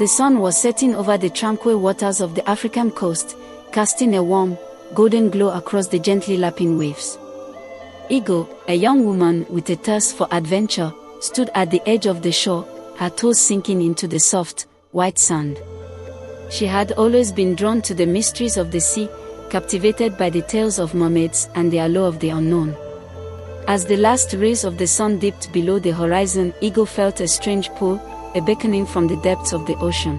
The sun was setting over the tranquil waters of the African coast, casting a warm, golden glow across the gently lapping waves. Ego, a young woman with a thirst for adventure, stood at the edge of the shore, her toes sinking into the soft, white sand. She had always been drawn to the mysteries of the sea, captivated by the tales of mermaids and the allure of the unknown. As the last rays of the sun dipped below the horizon, Ego felt a strange pull, a beckoning from the depths of the ocean.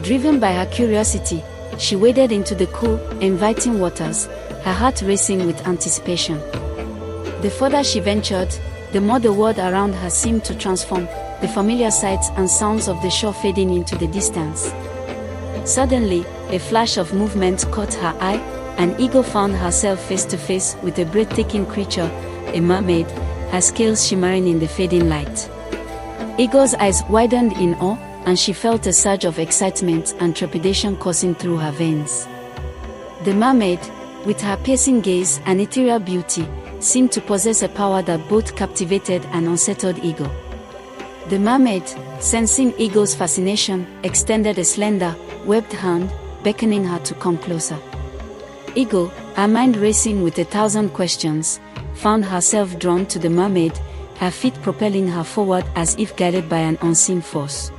Driven by her curiosity, she waded into the cool, inviting waters, her heart racing with anticipation. The further she ventured, the more the world around her seemed to transform, the familiar sights and sounds of the shore fading into the distance. Suddenly, a flash of movement caught her eye, and Ego found herself face to face with a breathtaking creature, a mermaid, her scales shimmering in the fading light. Ego's eyes widened in awe, and she felt a surge of excitement and trepidation coursing through her veins. The mermaid, with her piercing gaze and ethereal beauty, seemed to possess a power that both captivated and unsettled Ego. The mermaid, sensing Ego's fascination, extended a slender, webbed hand, beckoning her to come closer. Ego, her mind racing with 1,000 questions, found herself drawn to the mermaid, her feet propelling her forward as if guided by an unseen force.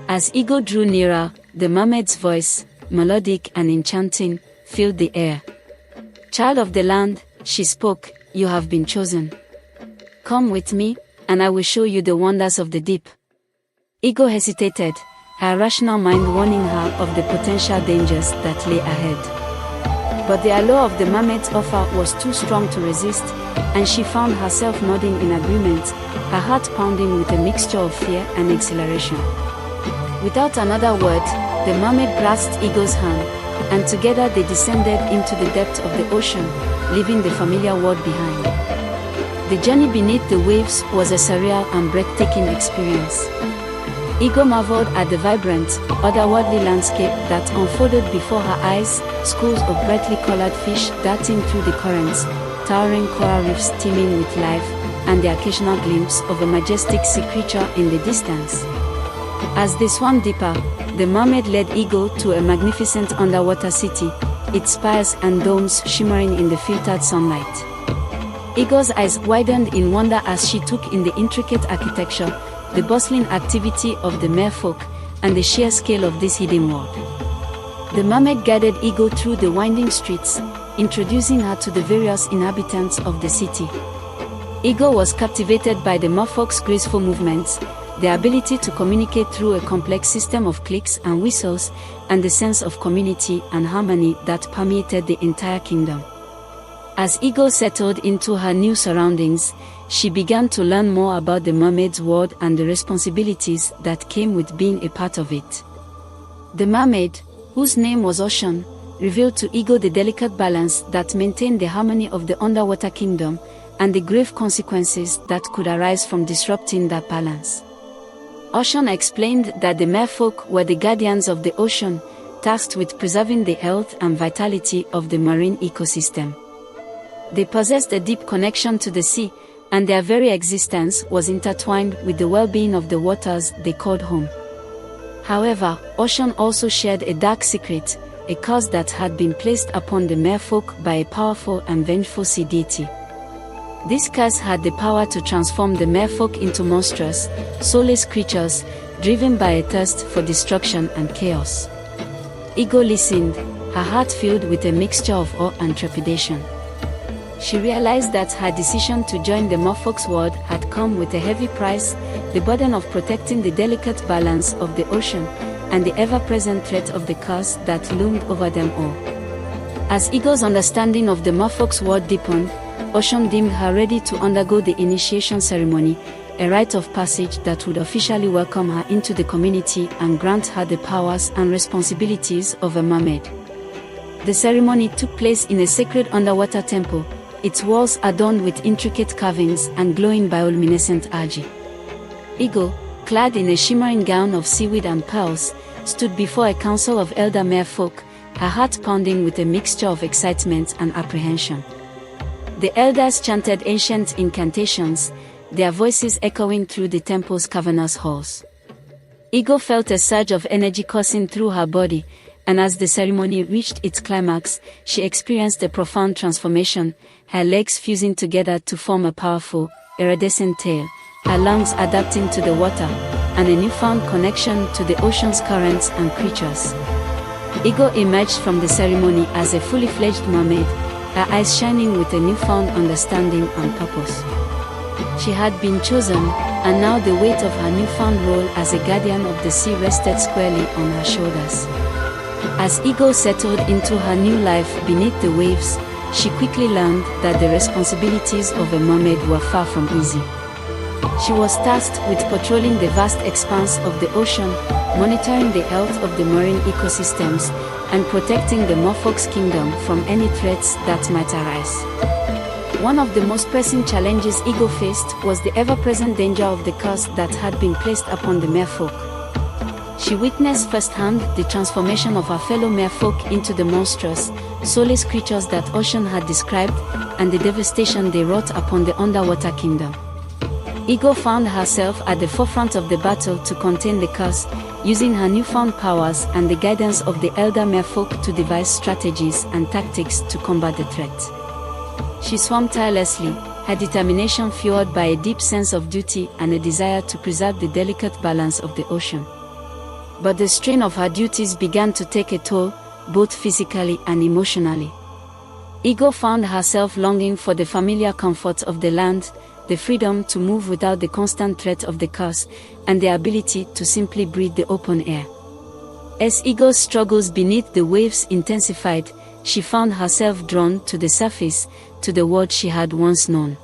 As Ego drew nearer, the mermaid's voice, melodic and enchanting, filled the air. "Child of the land," she spoke, "you have been chosen. Come with me, and I will show you the wonders of the deep." Ego hesitated, her rational mind warning her of the potential dangers that lay ahead. But the allure of the mermaid's offer was too strong to resist, and she found herself nodding in agreement, her heart pounding with a mixture of fear and exhilaration. Without another word, the mermaid grasped Ego's hand, and together they descended into the depths of the ocean, leaving the familiar world behind. The journey beneath the waves was a surreal and breathtaking experience. Ego marveled at the vibrant, otherworldly landscape that unfolded before her eyes, schools of brightly colored fish darting through the currents, towering coral reefs teeming with life, and the occasional glimpse of a majestic sea creature in the distance. As they swam deeper, the mermaid led Ego to a magnificent underwater city, its spires and domes shimmering in the filtered sunlight. Ego's eyes widened in wonder as she took in the intricate architecture, the bustling activity of the merfolk, and the sheer scale of this hidden world. The mermaid guided Ego through the winding streets, introducing her to the various inhabitants of the city. Ego was captivated by the merfolk's graceful movements, their ability to communicate through a complex system of clicks and whistles, and the sense of community and harmony that permeated the entire kingdom. As Ego settled into her new surroundings, she began to learn more about the mermaid's world and the responsibilities that came with being a part of it. The mermaid, whose name was Ocean, revealed to Ego the delicate balance that maintained the harmony of the underwater kingdom, and the grave consequences that could arise from disrupting that balance. Ocean explained that the merfolk were the guardians of the ocean, tasked with preserving the health and vitality of the marine ecosystem. They possessed a deep connection to the sea, and their very existence was intertwined with the well-being of the waters they called home. However, Ocean also shared a dark secret, a curse that had been placed upon the merfolk by a powerful and vengeful sea deity. This curse had the power to transform the merfolk into monstrous, soulless creatures, driven by a thirst for destruction and chaos. Ego listened, her heart filled with a mixture of awe and trepidation. She realized that her decision to join the merfolk's world had come with a heavy price, the burden of protecting the delicate balance of the ocean, and the ever-present threat of the curse that loomed over them all. As Ego's understanding of the merfolk's world deepened, Ocean deemed her ready to undergo the initiation ceremony, a rite of passage that would officially welcome her into the community and grant her the powers and responsibilities of a mermaid. The ceremony took place in a sacred underwater temple, its walls adorned with intricate carvings and glowing bioluminescent algae. Ego, clad in a shimmering gown of seaweed and pearls, stood before a council of elder merfolk, her heart pounding with a mixture of excitement and apprehension. The elders chanted ancient incantations, their voices echoing through the temple's cavernous halls. Ego felt a surge of energy coursing through her body, and as the ceremony reached its climax, she experienced a profound transformation, her legs fusing together to form a powerful, iridescent tail, her lungs adapting to the water, and a newfound connection to the ocean's currents and creatures. Ego emerged from the ceremony as a fully fledged mermaid, her eyes shining with a newfound understanding and purpose. She had been chosen, and now the weight of her newfound role as a guardian of the sea rested squarely on her shoulders. As Ego settled into her new life beneath the waves, she quickly learned that the responsibilities of a mermaid were far from easy. She was tasked with patrolling the vast expanse of the ocean, monitoring the health of the marine ecosystems, and protecting the merfolk's kingdom from any threats that might arise. One of the most pressing challenges Ego faced was the ever-present danger of the curse that had been placed upon the merfolk. She witnessed firsthand the transformation of her fellow merfolk into the monstrous, soulless creatures that Ocean had described, and the devastation they wrought upon the underwater kingdom. Ego found herself at the forefront of the battle to contain the curse, using her newfound powers and the guidance of the elder merfolk to devise strategies and tactics to combat the threat. She swam tirelessly, her determination fueled by a deep sense of duty and a desire to preserve the delicate balance of the ocean. But the strain of her duties began to take a toll, both physically and emotionally. Ego found herself longing for the familiar comforts of the land, the freedom to move without the constant threat of the curse, and the ability to simply breathe the open air. As Ego's struggles beneath the waves intensified, she found herself drawn to the surface, to the world she had once known.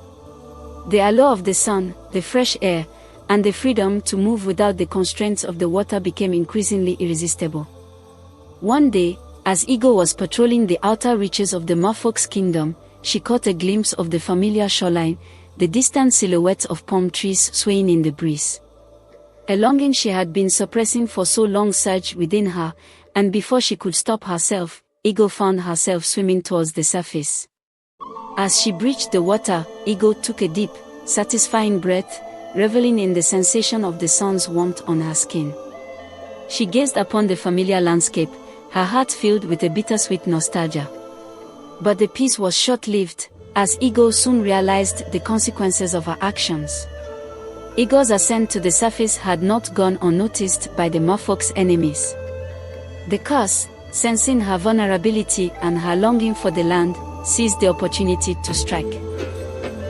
The allure of the sun, the fresh air, and the freedom to move without the constraints of the water became increasingly irresistible. One day, as Ego was patrolling the outer reaches of the merfolk's kingdom, she caught a glimpse of the familiar shoreline, the distant silhouettes of palm trees swaying in the breeze. A longing she had been suppressing for so long surged within her, and before she could stop herself, Ego found herself swimming towards the surface. As she breached the water, Ego took a deep, satisfying breath, reveling in the sensation of the sun's warmth on her skin. She gazed upon the familiar landscape, her heart filled with a bittersweet nostalgia. But the peace was short-lived, as Ego soon realized the consequences of her actions. Ego's ascent to the surface had not gone unnoticed by the merfolk's enemies. The curse, sensing her vulnerability and her longing for the land, seized the opportunity to strike.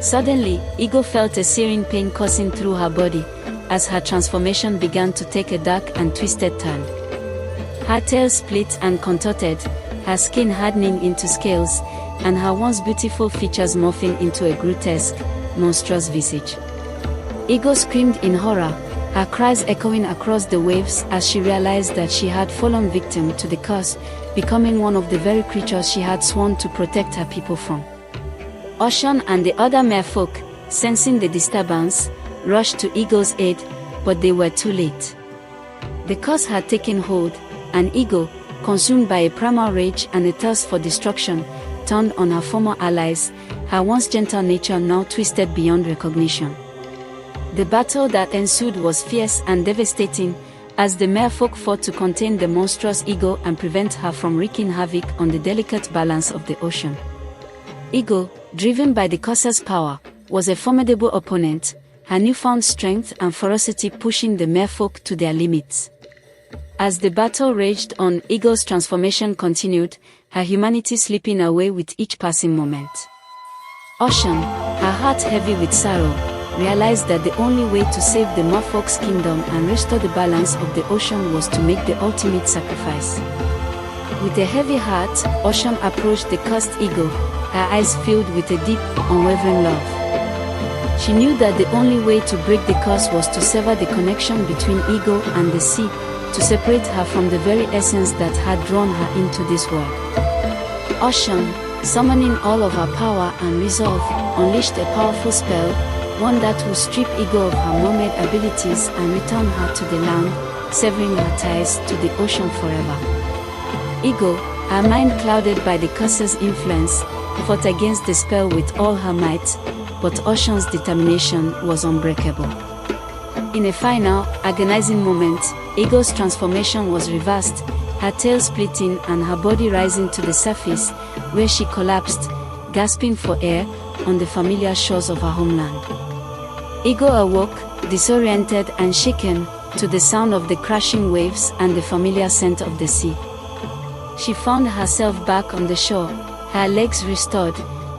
Suddenly, Ego felt a searing pain coursing through her body, as her transformation began to take a dark and twisted turn. Her tail split and contorted, her skin hardening into scales, and her once beautiful features morphing into a grotesque, monstrous visage. Ego screamed in horror, her cries echoing across the waves as she realized that she had fallen victim to the curse, becoming one of the very creatures she had sworn to protect her people from. Ocean and the other merfolk, sensing the disturbance, rushed to Ego's aid, but they were too late. The curse had taken hold, and Ego, consumed by a primal rage and a thirst for destruction, turned on her former allies, her once gentle nature now twisted beyond recognition. The battle that ensued was fierce and devastating, as the merfolk fought to contain the monstrous Ego and prevent her from wreaking havoc on the delicate balance of the ocean. Ego, driven by the curse's power, was a formidable opponent, her newfound strength and ferocity pushing the merfolk to their limits. As the battle raged on, Ego's transformation continued, her humanity slipping away with each passing moment. Ocean, her heart heavy with sorrow, realized that the only way to save the merfolk's kingdom and restore the balance of the ocean was to make the ultimate sacrifice. With a heavy heart, Ocean approached the cursed Ego, her eyes filled with a deep, unwavering love. She knew that the only way to break the curse was to sever the connection between Ego and the sea, to separate her from the very essence that had drawn her into this world. Ocean, summoning all of her power and resolve, unleashed a powerful spell, one that would strip Ego of her mermaid abilities and return her to the land, severing her ties to the ocean forever. Ego, her mind clouded by the curse's influence, fought against the spell with all her might, but Ocean's determination was unbreakable. In a final, agonizing moment, Ego's transformation was reversed, her tail splitting and her body rising to the surface, where she collapsed, gasping for air, on the familiar shores of her homeland. Ego awoke, disoriented and shaken, to the sound of the crashing waves and the familiar scent of the sea. She found herself back on the shore, her legs restored,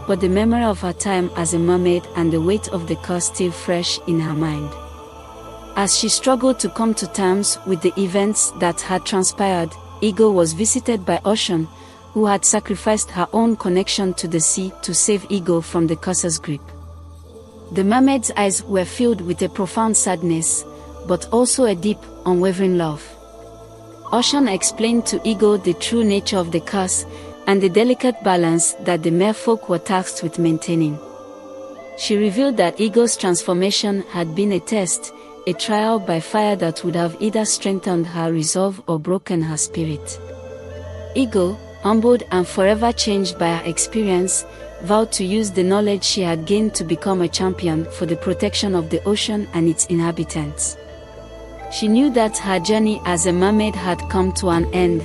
but the memory of her time as a mermaid and the weight of the curse still fresh in her mind. As she struggled to come to terms with the events that had transpired, Ego was visited by Ocean, who had sacrificed her own connection to the sea to save Ego from the curse's grip. The mermaid's eyes were filled with a profound sadness, but also a deep, unwavering love. Ocean explained to Ego the true nature of the curse and the delicate balance that the merfolk were tasked with maintaining. She revealed that Ego's transformation had been a test, a trial by fire that would have either strengthened her resolve or broken her spirit. Ego, humbled and forever changed by her experience, vowed to use the knowledge she had gained to become a champion for the protection of the ocean and its inhabitants. She knew that her journey as a mermaid had come to an end,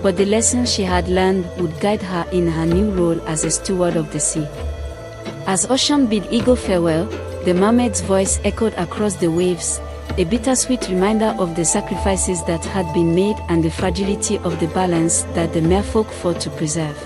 but the lessons she had learned would guide her in her new role as a steward of the sea. As Ocean bid Ego farewell, the mermaid's voice echoed across the waves, a bittersweet reminder of the sacrifices that had been made and the fragility of the balance that the merfolk fought to preserve.